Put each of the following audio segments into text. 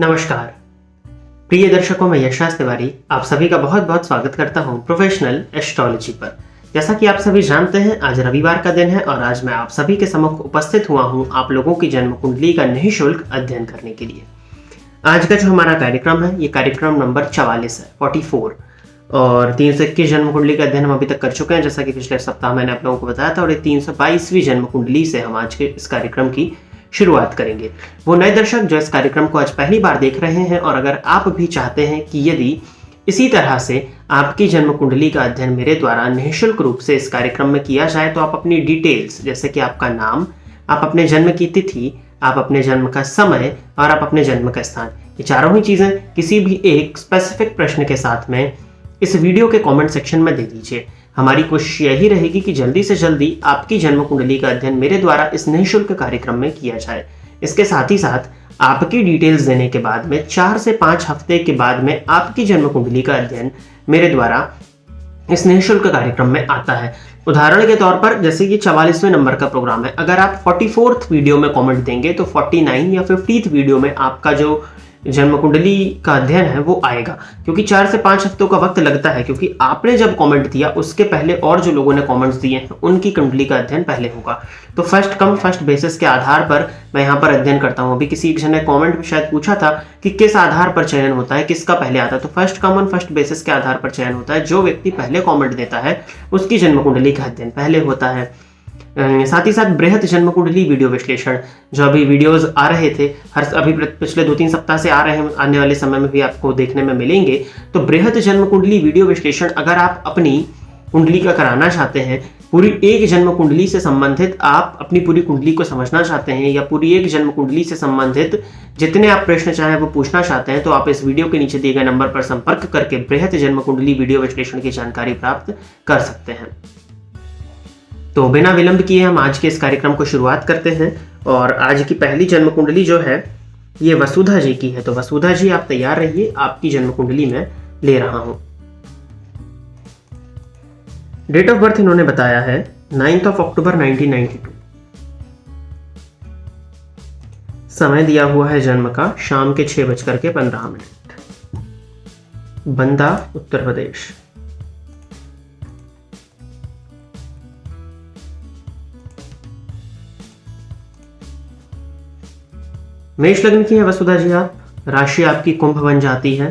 नमस्कार प्रिय दर्शकों, मैं यश तिवारी आप सभी का बहुत बहुत स्वागत करता हूं प्रोफेशनल एस्ट्रोलॉजी पर। जैसा कि आप सभी जानते हैं, आज रविवार का दिन है और आज मैं आप सभी के सम्मुख उपस्थित हुआ हूं आप लोगों की जन्म कुंडली का निःशुल्क अध्ययन करने के लिए। आज का जो हमारा कार्यक्रम है, ये कार्यक्रम नंबर 44 है, 44, और 321 जन्म कुंडली का अध्ययन हम अभी तक कर चुके हैं, जैसा कि पिछले सप्ताह मैंने आप लोगों को बताया था। और ये 322वीं जन्म कुंडली से हम आज के इस कार्यक्रम की शुरुआत करेंगे। वो नए दर्शक जो इस कार्यक्रम को आज पहली बार देख रहे हैं, और अगर आप भी चाहते हैं कि यदि इसी तरह से आपकी जन्म कुंडली का अध्ययन मेरे द्वारा निःशुल्क रूप से इस कार्यक्रम में किया जाए, तो आप अपनी डिटेल्स, जैसे कि आपका नाम, आप अपने जन्म की तिथि, आप अपने जन्म का समय और आप अपने जन्म का स्थान, ये चारों ही चीजें किसी भी एक स्पेसिफिक प्रश्न के साथ में इस वीडियो के कमेंट सेक्शन में दे दीजिए। हमारी कोशिश यही रहेगी कि जल्दी से जल्दी आपकी जन्म कुंडली का अध्ययन मेरे द्वारा इस निःशुल्क कार्यक्रम में किया जाए। इसके साथ ही साथ आपकी डिटेल्स देने के बाद में 4 से 5 हफ्ते के बाद में आपकी जन्म कुंडली का अध्ययन मेरे द्वारा इस निःशुल्क कार्यक्रम में आता है। उदाहरण के तौर पर, जैसे कि 44वें नंबर का प्रोग्राम है, अगर आप 44th वीडियो में कमेंट देंगे तो 49 या 50th वीडियो में आपका जो जन्म कुंडली का अध्ययन है वो आएगा, क्योंकि 4 से 5 हफ्तों का वक्त लगता है, क्योंकि आपने जब कमेंट दिया उसके पहले और जो लोगों ने कमेंट्स दिए हैं उनकी कुंडली का अध्ययन पहले होगा। तो फर्स्ट कम फर्स्ट बेसिस के आधार पर मैं यहाँ पर अध्ययन करता हूँ। अभी किसी जन ने कमेंट में शायद पूछा था कि किस आधार पर चयन होता है, किसका पहले आता है, तो फर्स्ट कम और फर्स्ट बेसिस के आधार पर चयन होता है। जो व्यक्ति पहले कॉमेंट देता है उसकी जन्म कुंडली का अध्ययन पहले होता है। साथ ही साथ बृहत जन्म कुंडली वीडियो विश्लेषण, जो अभी वीडियोस आ रहे थे, अभी पिछले 2-3 सप्ताह से आ रहे हैं, आने वाले समय में भी आपको देखने में मिलेंगे। तो बृहत जन्म कुंडली वीडियो विश्लेषण अगर आप अपनी कुंडली का कराना चाहते हैं, पूरी एक जन्म कुंडली से संबंधित आप अपनी पूरी कुंडली को समझना चाहते हैं, या पूरी एक जन्म कुंडली से संबंधित जितने आप प्रश्न चाहें वो पूछना चाहते हैं, तो आप इस वीडियो के नीचे दिए गए नंबर पर संपर्क करके बृहत जन्म कुंडली वीडियो विश्लेषण की जानकारी प्राप्त कर सकते हैं। तो बिना विलंब किए हम आज के इस कार्यक्रम को शुरुआत करते हैं। और आज की पहली जन्म कुंडली जो है ये वसुधा जी की है। तो वसुधा जी, आप तैयार रहिए, आपकी जन्म कुंडली में ले रहा हूं। डेट ऑफ बर्थ इन्होंने बताया है 9 अक्टूबर 1992। समय दिया हुआ है जन्म का शाम के 6:15। बंदा, उत्तर प्रदेश। मेष लग्न की है वसुधा जी आप। राशि आपकी कुंभ बन जाती है।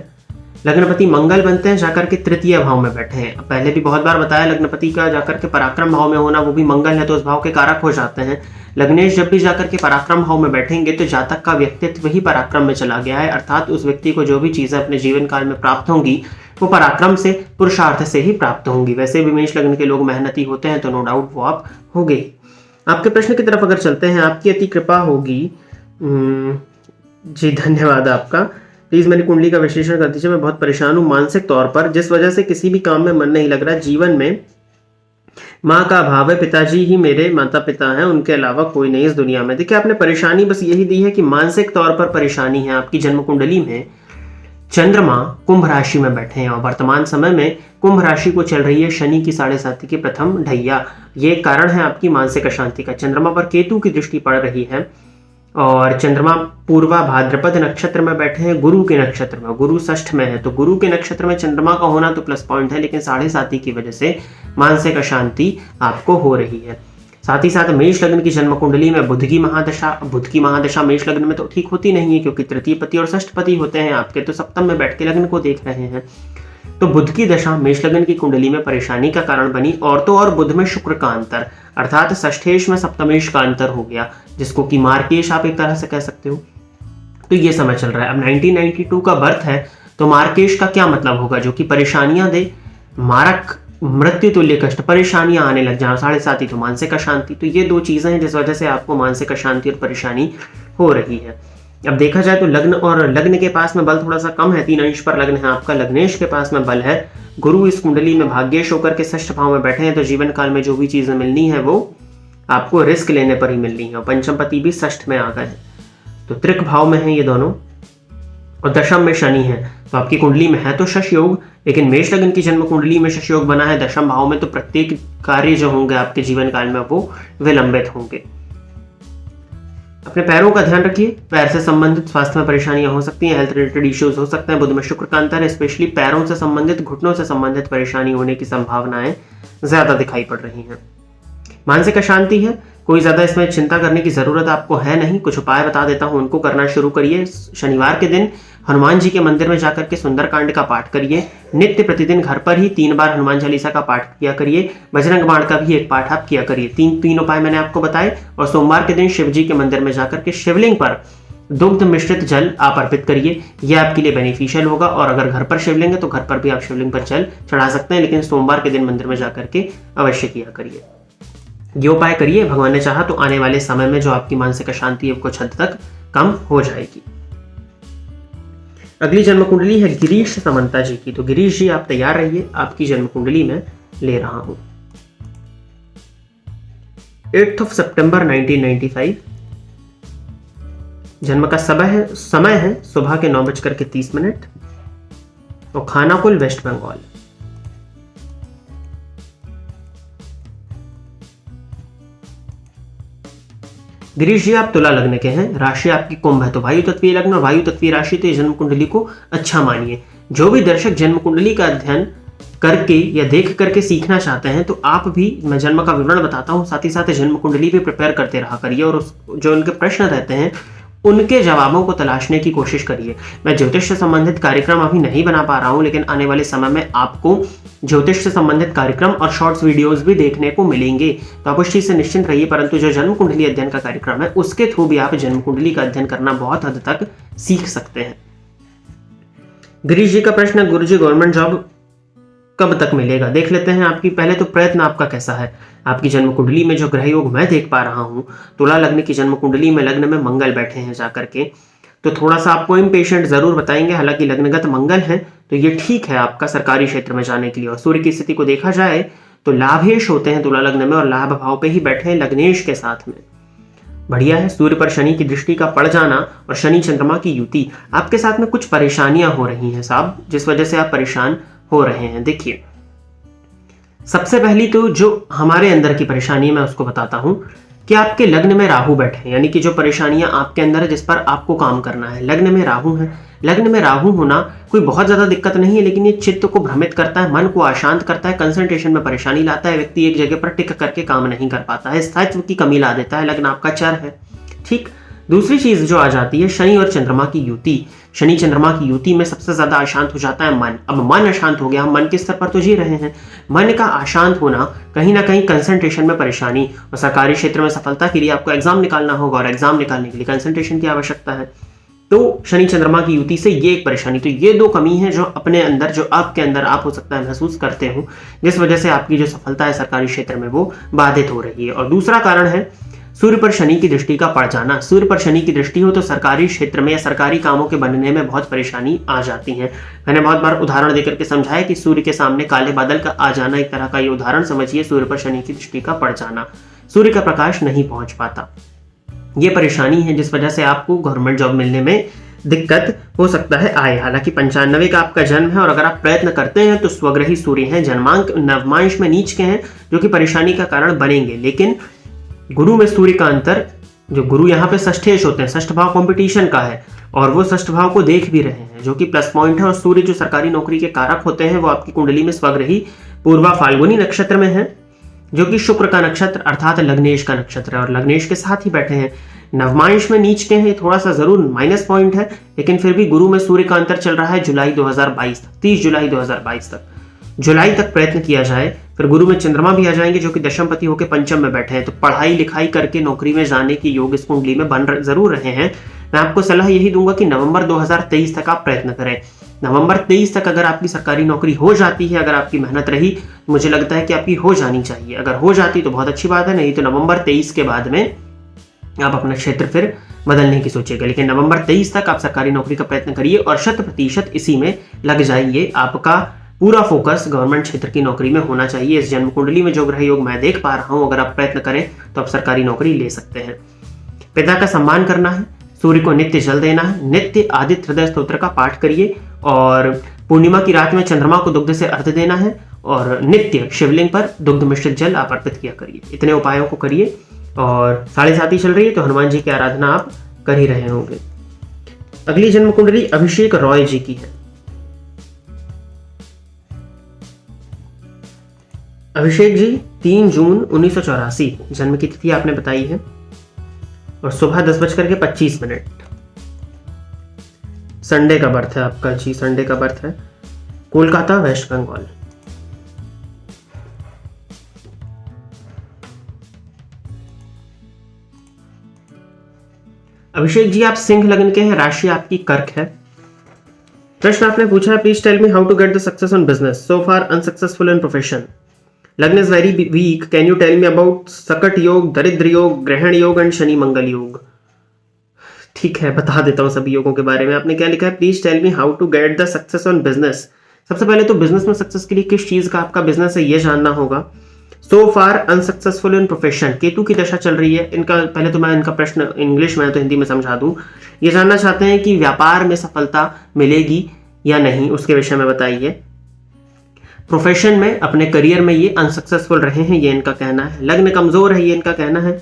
लग्नपति मंगल बनते हैं, जाकर के तृतीय भाव में बैठे हैं। पहले भी बहुत बार बताया, लग्नपति का जाकर के पराक्रम भाव में होना, वो भी मंगल है तो उस भाव के कारक हो जाते हैं। लग्नेश जब भी जाकर के पराक्रम भाव में बैठेंगे तो जातक का व्यक्तित्व ही पराक्रम में चला गया है, अर्थात उस व्यक्ति को जो भी चीजें अपने जीवन काल में प्राप्त होंगी वो पराक्रम से, पुरुषार्थ से ही प्राप्त होंगी। वैसे भी मेष लग्न के लोग मेहनती होते हैं, तो नो डाउट वो आप होंगे। आपके प्रश्न की तरफ अगर चलते हैं, आपकी अति कृपा होगी जी, धन्यवाद आपका। प्लीज मेरी कुंडली का विश्लेषण कर दीजिए। मैं बहुत परेशान हूँ मानसिक तौर पर, जिस वजह से किसी भी काम में मन नहीं लग रहा। जीवन में माँ का अभाव है, पिताजी ही मेरे माता पिता हैं, उनके अलावा कोई नहीं इस दुनिया में। देखिए, आपने परेशानी बस यही दी है कि मानसिक तौर पर परेशानी है। आपकी जन्म कुंडली में चंद्रमा कुंभ राशि में बैठे हैं और वर्तमान समय में कुंभ राशि को चल रही है शनि की 7.5 की प्रथम ढैया। ये कारण है आपकी मानसिक अशांति का। चंद्रमा पर केतु की दृष्टि पड़ रही है और चंद्रमा पूर्वा भाद्रपद नक्षत्र में बैठे हैं, गुरु के नक्षत्र में। गुरु षष्ठ में है, तो गुरु के नक्षत्र में चंद्रमा का होना तो प्लस पॉइंट है, लेकिन 7.5 की वजह से मानसिक अशांति आपको हो रही है। साथ ही साथ मेष लग्न की जन्म कुंडली में बुध की महादशा मेष लग्न में तो ठीक होती नहीं है, क्योंकि तृतीय पति और षष्ठ पति होते हैं आपके, तो सप्तम में बैठ के लग्न को देख रहे हैं। तो बुध की दशा मेष लग्न की कुंडली में परेशानी का कारण बनी। और तो और बुध में शुक्र का अंतर, अर्थात षष्ठेश में सप्तमेश का अंतर हो गया, जिसको कि मार्केश आप एक तरह से कह सकते हो। तो ये समय चल रहा है। अब 1992 का बर्थ है, तो मार्केश का क्या मतलब होगा? जो कि परेशानियां दे, मारक, मृत्यु तुल्य कष्ट, परेशानियां आने लग जाए। 7.5 तो मानसिक अशांति। तो ये दो चीजें हैं जिस वजह से आपको मानसिक अशांति और परेशानी हो रही है। अब देखा जाए तो लग्न और लग्न के पास में बल थोड़ा सा कम है, 3 अंश पर लग्न है आपका। लग्नेश के पास में बल है। गुरु इस कुंडली में भाग्येश होकर के षष्ठ भाव में बैठे हैं, तो जीवन काल में जो भी चीजें मिलनी है वो आपको रिस्क लेने पर ही मिलनी है। और पंचम पति भी षष्ठ में आ गए हैं, तो त्रिक भाव में है ये दोनों, और दशम में शनि है। तो आपकी कुंडली में है तो शश योग, लेकिन मेष लग्न की जन्म कुंडली में शश योग बना है दशम भाव में, तो प्रत्येक कार्य जो होंगे आपके जीवन काल में वो विलंबित होंगे। अपने पैरों का ध्यान रखिए। पैर से संबंधित स्वास्थ्य में परेशानियां हो सकती हैं, हेल्थ रिलेटेड इश्यूज हो सकते हैं। बुध में शुक्र का अंतर है, स्पेशली पैरों से संबंधित, घुटनों से संबंधित परेशानी होने की संभावनाएं ज्यादा दिखाई पड़ रही हैं। मानसिक अशांति है, कोई ज्यादा इसमें चिंता करने की जरूरत आपको है नहीं। कुछ उपाय बता देता हूं, उनको करना शुरू करिए। शनिवार के दिन हनुमान जी के मंदिर में जाकर के सुंदरकांड का पाठ करिए। नित्य प्रतिदिन घर पर ही 3 बार हनुमान चालीसा का पाठ किया करिए। बजरंग बाण का भी एक पाठ आप किया करिए। तीन उपाय मैंने आपको बताए। और सोमवार के दिन शिव जी के मंदिर में जाकर के शिवलिंग पर दुग्ध मिश्रित जल आप अर्पित करिए। यह आपके लिए बेनिफिशियल होगा। और अगर घर पर शिवलिंग है तो घर पर भी आप शिवलिंग पर जल चढ़ा सकते हैं, लेकिन सोमवार के दिन मंदिर में जाकर के अवश्य किया करिए। ये उपाय करिए, भगवान ने चाहा तो आने वाले समय में जो आपकी मानसिक अशांति है वो कुछ हद तक कम हो जाएगी। अगली जन्म कुंडली है गिरीश समंता जी की। तो गिरीश जी आप तैयार रहिए, आपकी जन्म कुंडली में ले रहा हूं। 8 सितंबर 1995 जन्म का समय है सुबह के 9:30 और खानाकुल, वेस्ट बंगाल। गिरीश जी आप तुला लग्न के हैं, राशि आपकी कुंभ है। तो वायु तत्वीय लग्न और वायु तत्वीय राशि, तो जन्म कुंडली को अच्छा मानिए। जो भी दर्शक जन्म कुंडली का अध्ययन करके या देख करके सीखना चाहते हैं तो आप भी, मैं जन्म का विवरण बताता हूं, साथ ही साथ जन्म कुंडली भी प्रिपेयर करते रहा करिए और जो उनके प्रश्न रहते हैं उनके जवाबों को तलाशने की कोशिश करिए। मैं ज्योतिष से संबंधित कार्यक्रम अभी नहीं बना पा रहा हूं, लेकिन आने वाले समय में आपको ज्योतिष से संबंधित कार्यक्रम और शॉर्ट्स वीडियोस भी देखने को मिलेंगे, तो आप उस चीज से निश्चिंत रहिए। परंतु जो जन्म कुंडली अध्ययन का कार्यक्रम है उसके थ्रू भी आप जन्म कुंडली का अध्ययन करना बहुत हद तक सीख सकते हैं। गिरीश जी का प्रश्न, गुरु जी गवर्नमेंट जॉब कब तक मिलेगा? देख लेते हैं आपकी पहले तो प्रयत्न आपका कैसा है। आपकी जन्म कुंडली में जो ग्रह योग मैं देख पा रहा हूं, तुला लग्न की जन्म कुंडली में लग्न में मंगल बैठे हैं जाकर के, तो थोड़ा सा आपको इम्पेशेंट जरूर बताएंगे। हालांकि लग्नगत मंगल है तो ये ठीक है आपका सरकारी क्षेत्र में जाने के लिए। और सूर्य की स्थिति को देखा जाए तो लाभेश होते हैं तुला लग्न में और लाभ भाव पे ही बैठे हैं लग्नेश के साथ में, बढ़िया है। सूर्य पर शनि की दृष्टि का पड़ जाना और शनि चंद्रमा की युति, आपके साथ में कुछ परेशानियां हो रही हैं साहब, जिस वजह से आप परेशान हो रहे हैं। देखिए, सबसे पहली तो जो हमारे अंदर की परेशानी है मैं उसको बताता हूं कि आपके लग्न में राहु बैठे हैं, यानी कि जो परेशानियां आपके अंदर है जिस पर आपको काम करना है, लग्न में राहु है। लग्न में राहु होना कोई बहुत ज्यादा दिक्कत नहीं है, लेकिन ये चित्त को भ्रमित करता है, मन को अशांत करता है, कंसंट्रेशन में परेशानी लाता है, व्यक्ति एक जगह पर टिक करके काम नहीं कर पाता है, स्थायित्व की कमी ला देता है। लग्न आपका चर है, ठीक। दूसरी चीज जो आ जाती है शनि और चंद्रमा की युति। शनि चंद्रमा की युति में सबसे ज्यादा अशांत हो जाता है मन। अब मन अशांत हो गया, हम मन के स्तर पर तो जी रहे हैं, मन का अशांत होना कहीं ना कहीं कंसंट्रेशन में परेशानी। और सरकारी क्षेत्र में सफलता के लिए आपको एग्जाम निकालना होगा और एग्जाम निकालने के लिए कंसंट्रेशन की आवश्यकता है। तो शनि चंद्रमा की युति से ये एक परेशानी, तो ये दो कमी है जो अपने अंदर, जो आपके अंदर आप हो सकता है महसूस करते हो, जिस वजह से आपकी जो सफलता है सरकारी क्षेत्र में वो बाधित हो रही है। और दूसरा कारण है सूर्य पर शनि की दृष्टि का पड़ जाना। सूर्य पर शनि की दृष्टि हो तो सरकारी क्षेत्र में या सरकारी कामों के बनने में बहुत परेशानी आ जाती है। मैंने बहुत बार उदाहरण देकर के समझाया कि सूर्य के सामने काले बादल का आ जाना एक तरह का ये उदाहरण समझिए, सूर्य पर शनि की दृष्टि का पड़ जाना, सूर्य का प्रकाश नहीं पहुंच पाता, ये परेशानी है जिस वजह से आपको गवर्नमेंट जॉब मिलने में दिक्कत हो सकता है आए। हालांकि 95 का आपका जन्म है और अगर आप प्रयत्न करते हैं तो स्वग्रही सूर्य हैं, जन्मांक नवमांश में नीच के हैं, जो कि परेशानी का कारण बनेंगे। लेकिन गुरु में सूर्य का अंतर, जो गुरु यहाँ पे षष्ठेश होते हैं, षष्ठ भाव कंपटीशन का है और वो षष्ठ भाव को देख भी रहे हैं, जो कि प्लस पॉइंट है। और सूर्य जो सरकारी नौकरी के कारक होते हैं वो आपकी कुंडली में स्वग्रही पूर्वा फाल्गुनी नक्षत्र में है, जो कि शुक्र का नक्षत्र अर्थात लग्नेश का नक्षत्र है और लग्नेश के साथ ही बैठे हैं। नवमांश में नीच के हैं, थोड़ा सा जरूर माइनस पॉइंट है, लेकिन फिर भी गुरु में सूर्य का अंतर चल रहा है जुलाई 2022 तक, 30 जुलाई 2022 तक, जुलाई तक प्रयत्न किया जाए। फिर गुरु में चंद्रमा भी आ जाएंगे जो कि दशमपति होकर पंचम में बैठे हैं, तो पढ़ाई लिखाई करके नौकरी में जाने की योग इस कुंडली में बन जरूर रहे हैं। मैं आपको सलाह यही दूंगा कि नवंबर 2023 तक आप प्रयत्न करें। नवंबर 23 तक अगर आपकी सरकारी नौकरी हो जाती है, अगर आपकी मेहनत रही, मुझे लगता है कि आपकी हो जानी चाहिए। अगर हो जाती तो बहुत अच्छी बात है, नहीं तो नवंबर 23 के बाद में आप अपना क्षेत्र फिर बदलने की सोचिएगा। लेकिन नवंबर 23 तक आप सरकारी नौकरी का प्रयत्न करिए और 100% इसी में लग जाइए। आपका पूरा फोकस गवर्नमेंट क्षेत्र की नौकरी में होना चाहिए। इस जन्म कुंडली में जो ग्रह योग मैं देख पा रहा हूं, अगर आप प्रयत्न करें तो आप सरकारी नौकरी ले सकते हैं। पिता का सम्मान करना है, सूर्य को नित्य जल देना है, नित्य आदित्य हृदय स्तोत्र का पाठ करिए और पूर्णिमा की रात में चंद्रमा को दुग्ध से अर्घ्य देना है और नित्य शिवलिंग पर दुग्ध मिश्रित जल आप अर्पित किया करिए। इतने उपायों को करिए, और 7:30 चल रही है तो हनुमान जी की आराधना आप कर ही रहे होंगे। अगली जन्म कुंडली अभिषेक रॉय जी की है। अभिषेक जी 3 जून 1984 जन्म की तिथि आपने बताई है और सुबह 10:25 संडे का बर्थ है आपका जी, संडे का बर्थ है, कोलकाता वेस्ट बंगाल। अभिषेक जी आप सिंह लग्न के हैं, राशि आपकी कर्क है। प्रश्न आपने पूछा है, please tell me how to get the success on business, so far unsuccessful in profession, लग्न is very weak, can you tell me about सकट योग, दरिद्र योग, ग्रहण योग एंड शनि मंगल योग। ठीक है, बता देता हूं सभी योगों के बारे में। आपने क्या लिखा है, please tell me how to get the success on business. सबसे पहले तो बिजनेस में सक्सेस के लिए किस चीज का आपका बिजनेस है ये जानना होगा। सो far unsuccessful in profession, Ketu की दशा चल रही है इनका। पहले तो मैं इनका प्रश्न इंग्लिश में तो हिंदी में समझा दूं। ये जानना चाहते हैं कि व्यापार में सफलता मिलेगी या नहीं, उसके विषय में बताइए। प्रोफेशन में, अपने करियर में ये अनसक्सेसफुल रहे हैं, ये इनका कहना है। लग्न कमजोर है, ये इनका कहना है।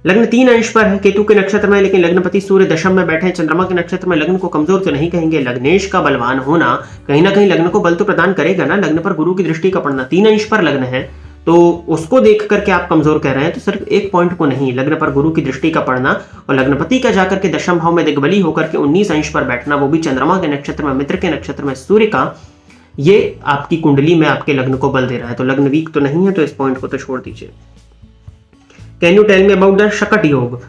लग्न 3 अंश पर है, केतु के नक्षत्र में, लेकिन लग्नपति सूर्य दशम में बैठे हैं। चंद्रमा के नक्षत्र में लग्न को कमजोर तो नहीं कहेंगे। लग्नेश का बलवान होना कहीं ना कहीं लग्न को बल तो प्रदान करेगा ना। लग्न पर गुरु की दृष्टि का पड़ना, 3 अंश पर लग्न है तो उसको देख करके आप कमजोर कह रहे हैं, तो सिर्फ एक पॉइंट को नहीं, लग्न पर गुरु की दृष्टि का पड़ना और लग्नपति का जाकर के दशम भाव में दिग्बली होकर के 19 अंश पर बैठना, वो भी चंद्रमा के नक्षत्र में, मित्र के नक्षत्र में सूर्य का, ये आपकी कुंडली में आपके लग्न को बल दे रहा है। तो लग्न वीक तो नहीं है, तो इस पॉइंट को तो छोड़ दीजिए। Can you tell me about the Shakat yoga.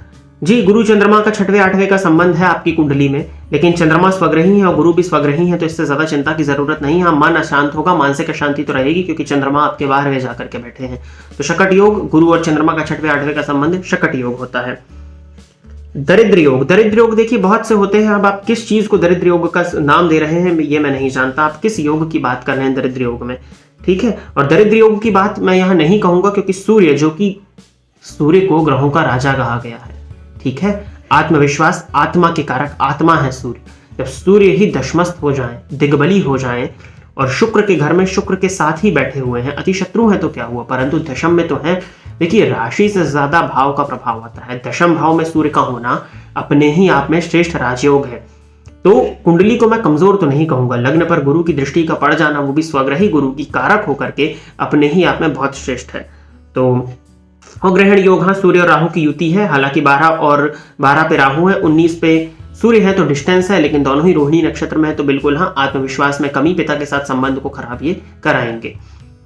जी, गुरु चंद्रमा का 6वें 8वें का संबंध है आपकी कुंडली में, लेकिन चंद्रमा स्वग्रही है और गुरु भी स्वग्रही है, तो इससे ज्यादा चिंता की जरूरत नहीं है। हाँ, मन अशांत होगा, मानसिक अशांति तो रहेगी क्योंकि चंद्रमा आपके 12वें जाकर के बैठे हैं। तो शकट योग, गुरु और चंद्रमा का 6वें 8वें का संबंध शकट योग होता है। दरिद्र योग, दरिद्र योग देखिए बहुत से होते हैं। अब आप किस चीज को दरिद्र योग का नाम दे रहे हैं ये मैं नहीं जानता, आप किस योग की बात कर रहे हैं दरिद्र योग में, ठीक है। और दरिद्र योग की बात मैं यहां नहीं कहूंगा क्योंकि सूर्य, जो कि सूर्य को ग्रहों का राजा कहा गया है, ठीक है। आत्मविश्वास, आत्मा के कारक आत्मा है सूर्य। जब सूर्य ही दशमस्त हो जाए, दिग्बली हो जाए और शुक्र के घर में शुक्र के साथ ही बैठे हुए हैं, अतिशत्रु हैं तो क्या हुआ, परंतु दशम में तो है। देखिए, राशि से ज्यादा भाव का प्रभाव होता है। दशम भाव में सूर्य का होना अपने ही आप में श्रेष्ठ राजयोग है। तो कुंडली को मैं कमजोर तो नहीं कहूंगा। लग्न पर गुरु की दृष्टि का पड़ जाना, वो भी स्वग्रही गुरु की कारक होकर के, अपने ही आप में बहुत श्रेष्ठ है। तो और ग्रहण योग, हाँ, सूर्य और राहु की युति है। हालांकि 12 पे राहु है, 19 पे सूर्य है, तो डिस्टेंस है, लेकिन दोनों ही रोहिणी नक्षत्र में है, तो बिल्कुल हाँ, आत्मविश्वास में कमी, पिता के साथ संबंध को खराब ये कराएंगे।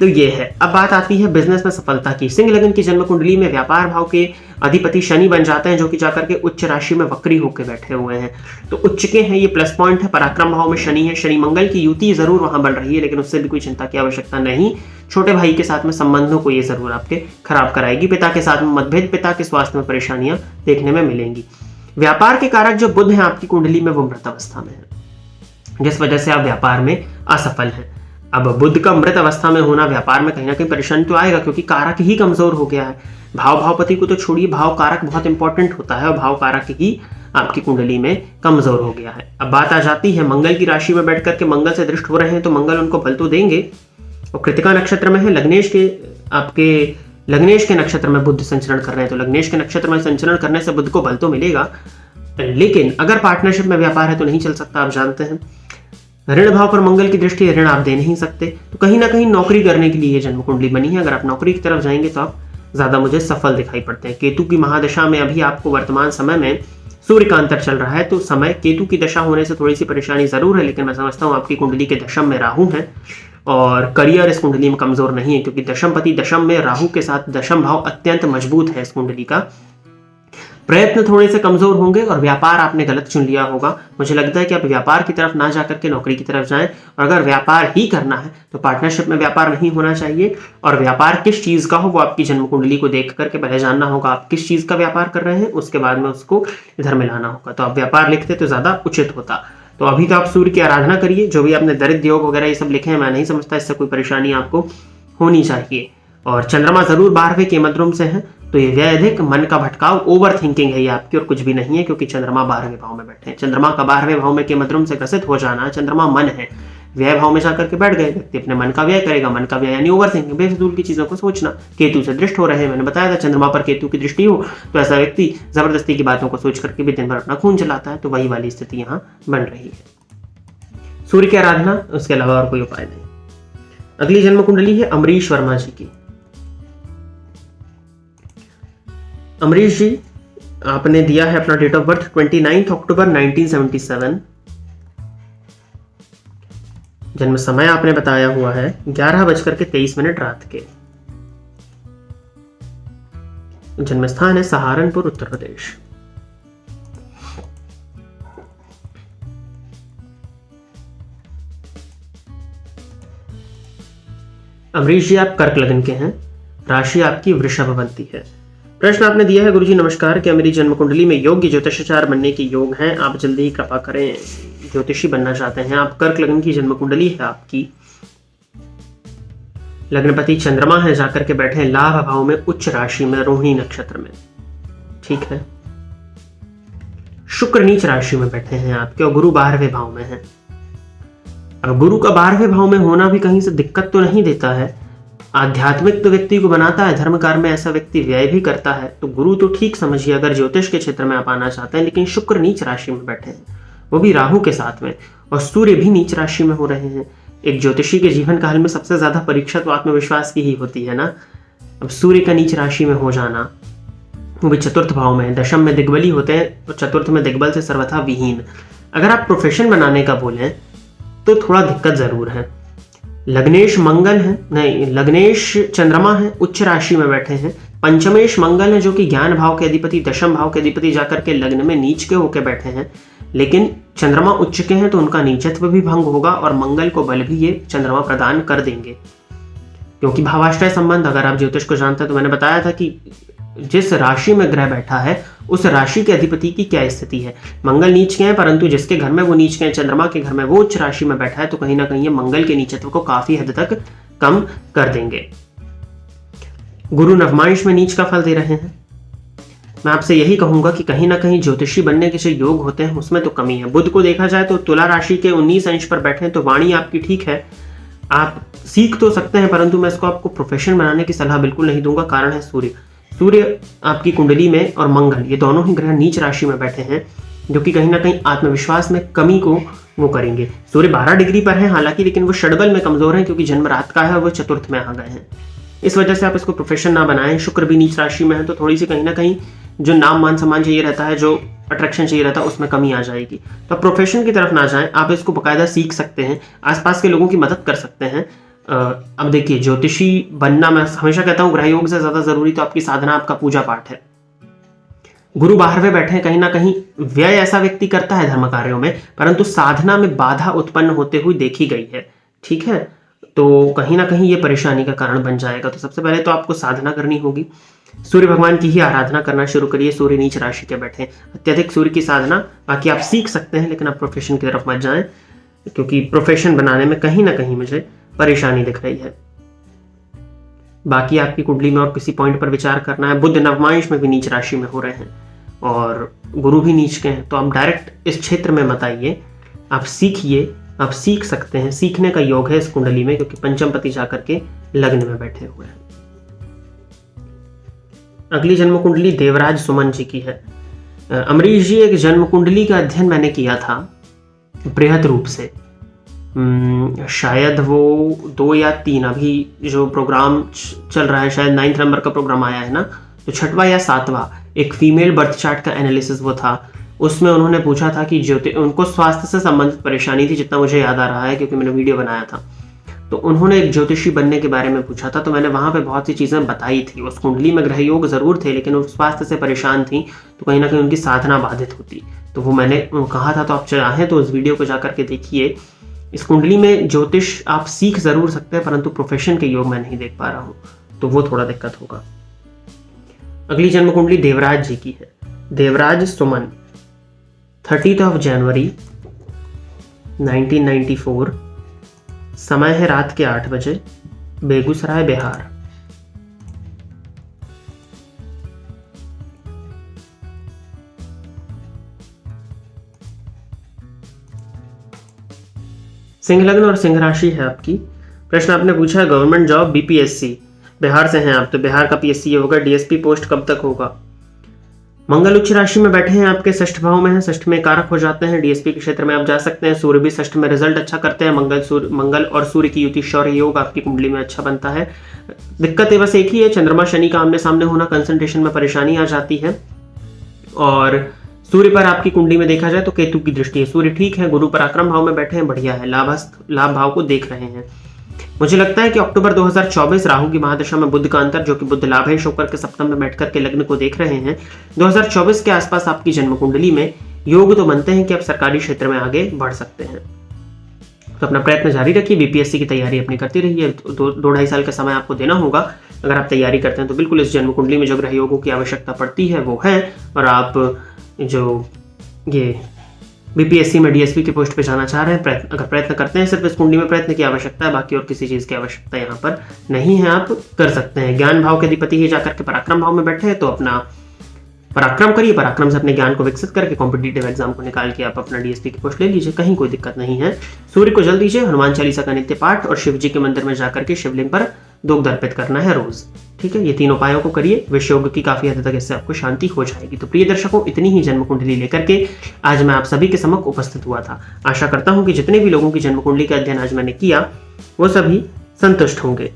तो ये है। अब बात आती है बिजनेस में सफलता की। सिंह लग्न की जन्म कुंडली में व्यापार भाव के अधिपति शनि बन जाते हैं, जो कि जाकर के उच्च राशि में वक्री होकर बैठे हुए हैं, तो उच्च के हैं, ये प्लस पॉइंट है। पराक्रम भाव में शनि है, शनि मंगल की युति जरूर वहां बन रही है, लेकिन उससे भी कोई चिंता की आवश्यकता नहीं। छोटे भाई के साथ में संबंधों को ये जरूर आपके खराब कराएगी। पिता के साथ में मतभेद, पिता के स्वास्थ्य में परेशानियां देखने में मिलेंगी। व्यापार के कारक जो बुध है आपकी कुंडली में, वो मृत अवस्था में है, जिस वजह से आप व्यापार में असफल हैं। अब बुध का मृत अवस्था में होना व्यापार में कहीं ना कहीं परेशानी तो आएगा, क्योंकि कारक ही कमजोर हो गया है। भावपति को तो छोड़िए, भाव कारक बहुत इंपॉर्टेंट होता है और भाव कारक ही आपकी कुंडली में कमजोर हो गया है। अब बात आ जाती है मंगल की राशि में बैठ करके मंगल से दृष्ट हो रहे हैं, तो मंगल उनको बल तो देंगे। और कृतिका नक्षत्र में है, लग्नेश के नक्षत्र में बुध संचरण कर रहे हैं, तो लग्नेश के नक्षत्र में संचरण करने से बुध को बल तो मिलेगा, लेकिन अगर पार्टनरशिप में व्यापार है तो नहीं चल सकता, आप जानते हैं। ऋण भाव पर मंगल की दृष्टि, ऋण आप दे नहीं सकते, तो कहीं ना कहीं नौकरी करने के लिए ये जन्म कुंडली बनी है। अगर आप नौकरी की तरफ जाएंगे तो आप ज्यादा मुझे सफल दिखाई पड़ते हैं। केतु की महादशा में अभी आपको वर्तमान समय में सूर्य का अंतर चल रहा है, तो समय केतु की दशा होने से थोड़ी सी परेशानी जरूर है, लेकिन मैं समझता हूँ आपकी कुंडली के दशम में राहु है और करियर इस कुंडली में कमजोर नहीं है, क्योंकि दशमपति दशम में राहु के साथ दशम भाव अत्यंत मजबूत है इस कुंडली का। प्रयत्न थोड़े से कमजोर होंगे और व्यापार आपने गलत चुन लिया होगा। मुझे लगता है कि आप व्यापार की तरफ ना जाकर के नौकरी की तरफ जाएं, और अगर व्यापार ही करना है तो पार्टनरशिप में व्यापार नहीं होना चाहिए। और व्यापार किस चीज का हो वो आपकी जन्म कुंडली को देख करके पहले जानना होगा, आप किस चीज का व्यापार कर रहे हैं, उसके बाद में उसको इधर मिलाना होगा। तो आप व्यापार लिखते तो ज्यादा उचित होता। तो अभी तो आप सूर्य की आराधना करिए। जो भी आपने दरिद्र योग वगैरह ये सब लिखे हैं, मैं नहीं समझता इससे कोई परेशानी आपको होनी चाहिए। और चंद्रमा जरूर 12वें के मध्यम से है, तो ये व्यधिक मन का भटकाव, ओवर थिंकिंग है ये आपकी, और कुछ भी नहीं है, क्योंकि चंद्रमा 12वें भाव में बैठे हैं। चंद्रमा का 12वें भाव में के मध्यम से ग्रसित हो जाना, चंद्रमा मन है, व्यय भाव में जाकर के बैठ गए, व्यक्ति अपने मन का व्यय करेगा। मन का व्यय यानी ओवरथिंकिंग, बेफिजूल की चीजों को सोचना। केतु से दृष्ट हो रहे हैं, मैंने बताया था चंद्रमा पर केतु की दृष्टि हो तो ऐसा व्यक्ति जबरदस्ती की बातों को सोच करके भी दिन भर अपना खून चलाता है, तो वही वाली स्थिति यहाँ बन रही है। सूर्य की आराधना, उसके अलावा और कोई उपाय नहीं। अगली जन्म कुंडली है अमरीश वर्मा जी की। अमरीश जी, आपने दिया है अपना डेट ऑफ बर्थ 29 अक्टूबर 1977। जन्म समय आपने बताया हुआ है 11:23 रात के। जन्म स्थान है सहारनपुर, उत्तर प्रदेश। अमरीश जी, आप कर्क लग्न के हैं, राशि आपकी वृषभ बनती है। प्रश्न आपने दिया है, गुरुजी नमस्कार, क्या मेरी जन्म कुंडली में योग्य ज्योतिषाचार्य बनने के योग हैं? आप जल्दी ही कृपा करें। ज्योतिषी बनना चाहते हैं आप, कर्क लग्न की जन्म कुंडली है आपकी, लग्नपति चंद्रमा है, जाकर के बैठे हैं लाभ भाव में, उच्च राशि में, रोहिणी नक्षत्र में। ठीक है, शुक्र नीच राशि में बैठे हैं आपके, और गुरु 12वें भाव में है। अब गुरु का 12वें भाव में होना भी कहीं से दिक्कत तो नहीं देता है, आध्यात्मिक तो व्यक्ति को बनाता है, धर्म कार्य में ऐसा व्यक्ति व्यय भी करता है, तो गुरु तो ठीक समझिए अगर ज्योतिष के क्षेत्र में आप आना चाहते हैं। लेकिन शुक्र नीच राशि में बैठे हैं, वो भी राहु के साथ में, और सूर्य भी नीच राशि में हो रहे हैं। एक ज्योतिषी के जीवन काल में सबसे ज्यादा परीक्षा तो आत्मविश्वास की ही होती है ना। अब सूर्य का नीच राशि में हो जाना, वो भी चतुर्थ भाव में, दशम में दिग्बली होते हैं और चतुर्थ में दिग्बल से सर्वथा विहीन। अगर आप प्रोफेशन बनाने का बोलें तो थोड़ा दिक्कत जरूर है। लग्नेश मंगल है, नहीं, लग्नेश चंद्रमा है, उच्च राशि में बैठे हैं। पंचमेश मंगल है जो कि ज्ञान भाव के अधिपति, दशम भाव के अधिपति, जाकर के लग्न में नीच के होके बैठे हैं। लेकिन चंद्रमा उच्च के हैं तो उनका नीचत्व भी भंग होगा और मंगल को बल भी ये चंद्रमा प्रदान कर देंगे, क्योंकि भावाश्रय संबंध, अगर आप ज्योतिष को जानते हैं तो मैंने बताया था कि जिस राशि में ग्रह बैठा है उस राशि के अधिपति की क्या स्थिति है। मंगल नीच के हैं, परंतु जिसके घर में वो नीच के हैं, चंद्रमा के घर में वो उच्च राशि में बैठा है, तो कहीं ना कहीं ये मंगल के नीचत्व को काफी हद तक कम कर देंगे। गुरु नवमांश में नीच का फल दे रहे हैं। मैं आपसे यही कहूंगा कि कहीं ना कहीं ज्योतिषी बनने के जो योग होते हैं उसमें तो कमी है। बुध को देखा जाए तो तुला राशि के 19 अंश पर बैठे हैं, तो वाणी आपकी ठीक है, आप सीख तो सकते हैं, परंतु मैं इसको आपको प्रोफेशन बनाने की सलाह बिल्कुल नहीं दूंगा। कारण है सूर्य आपकी कुंडली में और मंगल, ये दोनों ही ग्रह नीच राशि में बैठे हैं, जो कि कहीं ना कहीं आत्मविश्वास में कमी को वो करेंगे। सूर्य 12 डिग्री पर है हालांकि, लेकिन वो षडबल में कमजोर है क्योंकि जन्म रात का है और वो चतुर्थ में आ गए हैं। इस वजह से आप इसको प्रोफेशन ना बनाएं। शुक्र भी नीच राशि में है, तो थोड़ी सी कहीं ना कहीं जो नाम मान सम्मान चाहिए रहता है, जो अट्रैक्शन चाहिए रहता है, उसमें कमी आ जाएगी। तो प्रोफेशन की तरफ ना जाएं, आप इसको बकायदा सीख सकते हैं, आसपास के लोगों की मदद कर सकते हैं। अब देखिए, ज्योतिषी बनना, मैं हमेशा कहता हूँ ग्रह योग से ज्यादा जरूरी तो आपकी साधना, आपका पूजा पाठ है। गुरु 12वें बैठे हैं, कहीं ना कहीं व्यय ऐसा व्यक्ति करता है धर्म कार्यों में, परंतु साधना में बाधा उत्पन्न होते हुए देखी गई है। ठीक है, तो कहीं ना कहीं ये परेशानी का कारण बन जाएगा। तो सबसे पहले तो आपको साधना करनी होगी, सूर्य भगवान की ही आराधना करना शुरू करिए। सूर्य नीच राशि के बैठे, अत्यधिक सूर्य की साधना, बाकी आप सीख सकते हैं, लेकिन आप प्रोफेशन की तरफ मत जाएं, क्योंकि प्रोफेशन बनाने में कहीं ना कहीं मुझे परेशानी दिख रही है। बाकी आपकी कुंडली में और किसी पॉइंट पर विचार करना है। बुध नवमांश में भी नीच राशि में हो रहे हैं और गुरु भी नीच के हैं, तो आप डायरेक्ट इस क्षेत्र में मत आइए, आप सीखिए, आप सीख सकते हैं, सीखने का योग है इस कुंडली में, क्योंकि पंचम पति जाकर के लग्न में बैठे हुए हैं। अगली जन्म कुंडली देवराज सुमन जी की है। अमरीश जी, एक जन्म कुंडली का अध्ययन मैंने किया था बृहद रूप से, शायद वो 2 या 3, अभी जो प्रोग्राम चल रहा है शायद 9th नंबर का प्रोग्राम आया है ना, तो 6वां या 7वां एक फीमेल बर्थ चार्ट का एनालिसिस वो था। उसमें उन्होंने पूछा था कि उनको स्वास्थ्य से संबंधित परेशानी थी, जितना मुझे याद आ रहा है क्योंकि मैंने वीडियो बनाया था। तो उन्होंने एक ज्योतिषी बनने के बारे में पूछा था, तो मैंने वहां पे बहुत सी चीजें बताई थी। उस कुंडली में ग्रह योग जरूर थे, लेकिन वो स्वास्थ्य से परेशान थी, तो कहीं ना कहीं उनकी साधना बाधित होती, तो वो मैंने कहा था। तो आप चाहें तो उस वीडियो को जाकर के देखिए। इस कुंडली में ज्योतिष आप सीख जरूर सकते हैं, परंतु प्रोफेशन के योग मैं नहीं देख पा रहा हूं, तो वो थोड़ा दिक्कत होगा। अगली जन्म कुंडली देवराज जी की है। देवराज सुमन, 30 जनवरी 1994, समय है रात के 8 बजे, बेगूसराय, बिहार। सिंह लग्न और सिंह राशि है आपकी। प्रश्न आपने पूछा है गवर्नमेंट जॉब बीपीएससी, बिहार से हैं आप, तो बिहार का पीएससी ये होगा। डीएसपी पोस्ट कब तक होगा? मंगल उच्च राशि में बैठे हैं आपके, षष्ठ भाव में है, षष्ठ में कारक हो जाते हैं, डीएसपी के क्षेत्र में आप जा सकते हैं। सूर्य भी षष्ठ में रिजल्ट अच्छा करते हैं, मंगल और सूर्य की युति शौर्य योग आपकी कुंडली में अच्छा बनता है। दिक्कत ये बस एक ही है, चंद्रमा शनि का आमने सामने होना, कंसंट्रेशन में परेशानी आ जाती है। और सूर्य पर आपकी कुंडली में देखा जाए तो केतु की दृष्टि है। सूर्य ठीक है, गुरु पराक्रम भाव में बैठे हैं, बढ़िया है, लाभ भाव को देख रहे हैं। मुझे लगता है कि अक्टूबर 2024 राहु की महादशा में बुध का अंतर, जो कि बुध लाभेश होकर के सप्तम में बैठकर के लग्न को देख रहे हैं, 2024 के आसपास आपकी जन्म कुंडली में योग तो बनते हैं कि आप सरकारी क्षेत्र में आगे बढ़ सकते हैं। तो अपना प्रयत्न जारी रखिए, बीपीएससी की तैयारी अपनी करती रहिए। 2-2.5 साल का समय आपको देना होगा। अगर आप तैयारी करते हैं तो बिल्कुल इस जन्म कुंडली में जो ग्रह योगों की आवश्यकता पड़ती है वो है, और आप जो ये बीपीएससी में डीएसपी की पोस्ट पे जाना चाह रहे हैं, अगर प्रयत्न करते हैं, सिर्फ इस कुंडली में प्रयत्न की आवश्यकता है, बाकी और किसी चीज की आवश्यकता यहाँ पर नहीं है, आप कर सकते हैं। ज्ञान भाव के अधिपति ही जाकर के पराक्रम भाव में बैठे हैं, तो अपना पराक्रम करिए, पराक्रम से अपने ज्ञान को विकसित करके कॉम्पिटिटिव एग्जाम को निकाल के आप अपना डीएसपी की पोस्ट ले लीजिए, कहीं कोई दिक्कत नहीं है। सूर्य को जल दीजिए, हनुमान चालीसा का नित्य पाठ और शिव जी के मंदिर में जाकर के शिवलिंग पर दुग्ध अर्पित करना है रोज, ठीक है। ये 3 उपायों को करिए, विष योग की काफी हद तक इससे आपको शांति हो जाएगी। तो प्रिय दर्शकों, इतनी ही जन्म कुंडली लेकर के आज मैं आप सभी के समक्ष उपस्थित हुआ था। आशा करता हूं कि जितने भी लोगों की जन्म कुंडली का अध्ययन आज मैंने किया वो सभी संतुष्ट होंगे।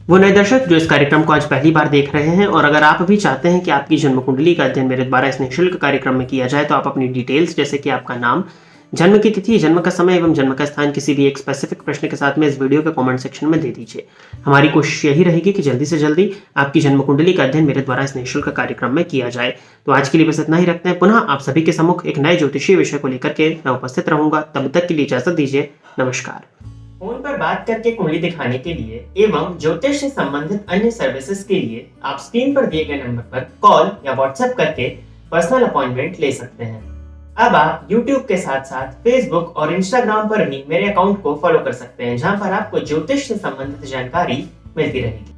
वो नए दर्शक जो इस कार्यक्रम को आज पहली बार देख रहे हैं, और अगर आप भी चाहते हैं कि आपकी जन्म कुंडली का अध्ययन मेरे द्वारा इस निःशुल्क कार्यक्रम में किया जाए, तो आप अपनी डिटेल्स जैसे कि आपका नाम, जन्म की तिथि, जन्म का समय एवं जन्म का स्थान किसी भी एक स्पेसिफिक प्रश्न के साथ में इस वीडियो के कमेंट सेक्शन में दे दीजिए। हमारी कोशिश यही रहेगी कि जल्दी से जल्दी आपकी जन्म कुंडली का अध्ययन मेरे द्वारा इस निःशुल्क कार्यक्रम में किया जाए। तो आज के लिए बस इतना ही रखते हैं। पुनः आप सभी के सम्मुख एक नए ज्योतिषीय विषय को लेकर के मैं उपस्थित रहूंगा। तब तक के लिए इजाजत दीजिए, नमस्कार। फोन पर बात करके कुंडली दिखाने के लिए एवं ज्योतिष से संबंधित अन्य सर्विसेज के लिए आप स्क्रीन पर दिए गए नंबर पर कॉल या व्हाट्सएप करके पर्सनल अपॉइंटमेंट ले सकते हैं। अब आप YouTube के साथ साथ Facebook और Instagram पर भी मेरे अकाउंट को फॉलो कर सकते हैं, जहां पर आपको ज्योतिष से संबंधित जानकारी मिलती रहेगी।